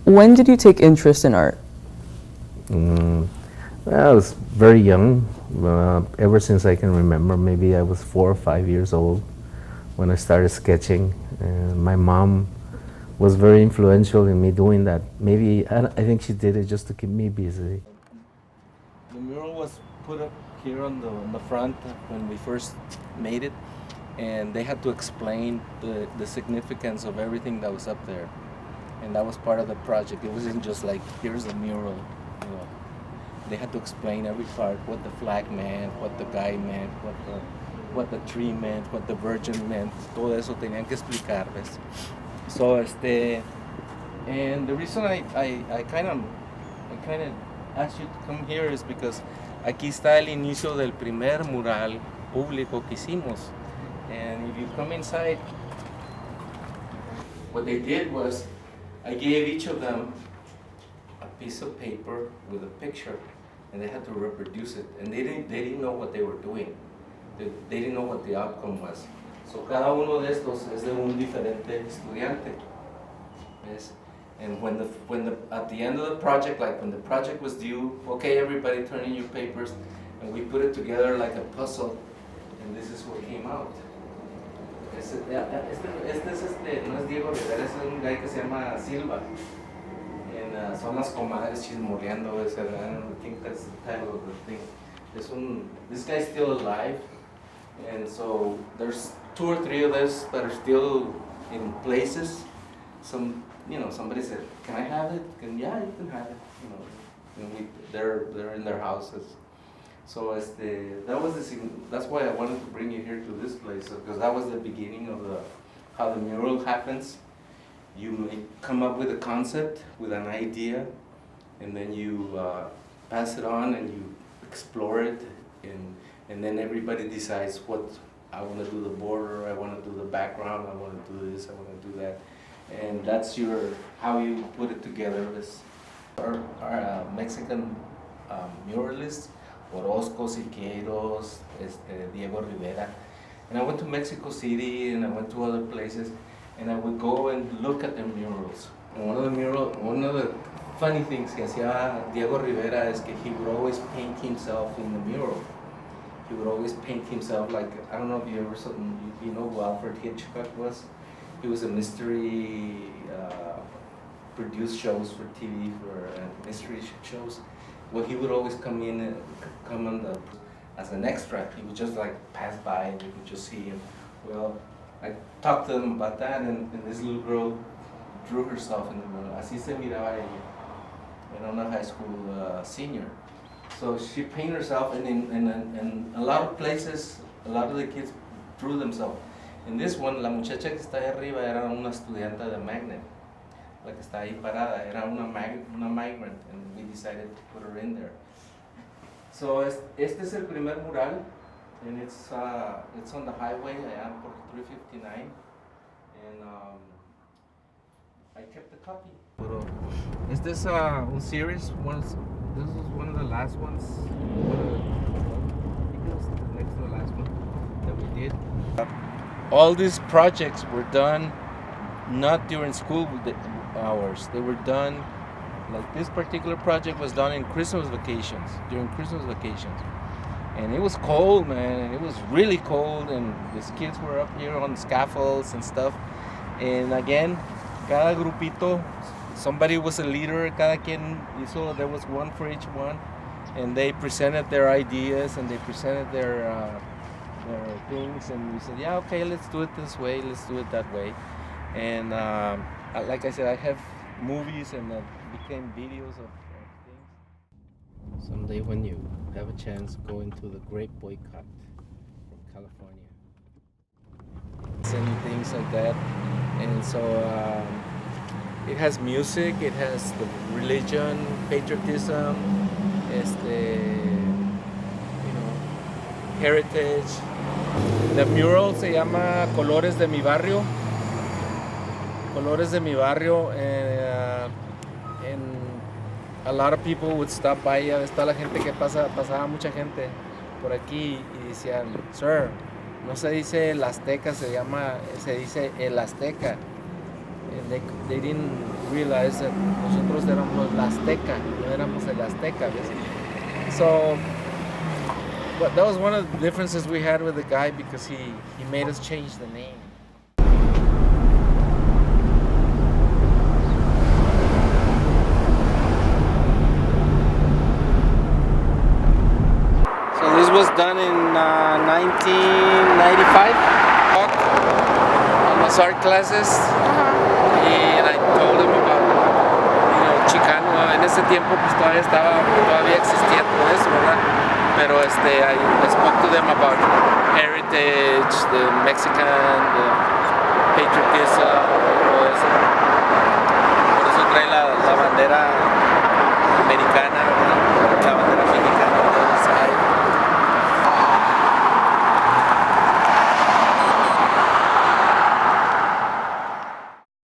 When did you take interest in art? Well, I was very young, ever since I can remember. Maybe I was 4 or 5 years old when I started sketching. And my mom was very influential in me doing that. Maybe, I think she did it just to keep me busy. The mural was put up here on the front when we first made it, and they had to explain the significance of everything that was up there. And that was part of the project. It wasn't just like, here's a mural, you know. They had to explain every part, what the flag meant, what the guy meant, what the tree meant, what the virgin meant. Todo eso tenían que explicar, ¿ves? So, and the reason I kind of asked you to come here is because aquí está el inicio del primer mural público que hicimos. And if you come inside, what they did was, I gave each of them a piece of paper with a picture, and they had to reproduce it. And they didn't know what they were doing. They didn't know what the outcome was. So cada uno de estos es de un diferente estudiante. Yes. And at the end of the project, like when the project was due, okay, everybody turn in your papers, and we put it together like a puzzle, and this is what came out. Este no es Diego Rivera, es un guy que se llama Silva. And son las comadres chismoreando, I think that's the title of the thing. This guy's still alive, and so there's 2 or 3 of us that are still in places. Somebody said, "Can I have it?" Yeah, you can have it. And they're in their houses. So that's why I wanted to bring you here to this place, because that was the beginning of how the mural happens. You may come up with a concept, with an idea, and then you pass it on and you explore it, and then everybody decides what I want to do the border, I want to do the background, I want to do this, I want to do that, and that's how you put it together. Our Mexican muralists. Orozco, Siqueiros, Diego Rivera. And I went to Mexico City and I went to other places, and I would go and look at their murals. And one of the funny things que hacía Diego Rivera is that he would always paint himself in the mural. He would always paint himself like, I don't know if you ever saw, you know who Alfred Hitchcock was? He was a mystery, produced shows for TV, for mystery shows. Well, he would always come as an extra. He would just like pass by and you could just see him. Well, I talked to them about that, and this little girl drew herself in the mural. Así se miraba ella. Era una high school senior. So she painted herself, and in a lot of places, a lot of the kids drew themselves. In this one, la muchacha que está ahí arriba era una estudiante de magnet. La que está ahí parada era una migrant, and we decided to put her in there. So este es el primer mural, and it's on the highway. I am por 359, and I kept the copy. Pero este es un series. This was one of the last ones. I think it was next to the last one that we did. All these projects were done not during school hours. They were done, like this particular project was done in Christmas vacations, during Christmas vacations. And it was cold, man, it was really cold, and these kids were up here on scaffolds and stuff. And again, cada grupito, somebody was a leader, cada quien hizo, there was one for each one. And they presented their ideas and they presented their things, and we said, yeah, okay, let's do it this way, let's do it that way. And like I said, I have movies and became videos of things. Someday when you have a chance, go into the Great Boycott from California. And things like that. And so it has music, it has the religion, patriotism, heritage. The mural se llama Colores de mi Barrio. Colores de mi Barrio, and a lot of people would stop by. Está la gente que pasaba mucha gente por aquí y decían, sir, no se dice el Azteca, se dice el Azteca. And they didn't realized that nosotros éramos la Azteca, no éramos el Azteca. So but that was one of the differences we had with the guy because he made us change the name. So this was done in 1995 on las art classes. And I told him about, Chicano. En ese tiempo pues todavía existiendo eso, ¿verdad? Pero I spoke to them about heritage, the Mexican, the patriotism, todo eso.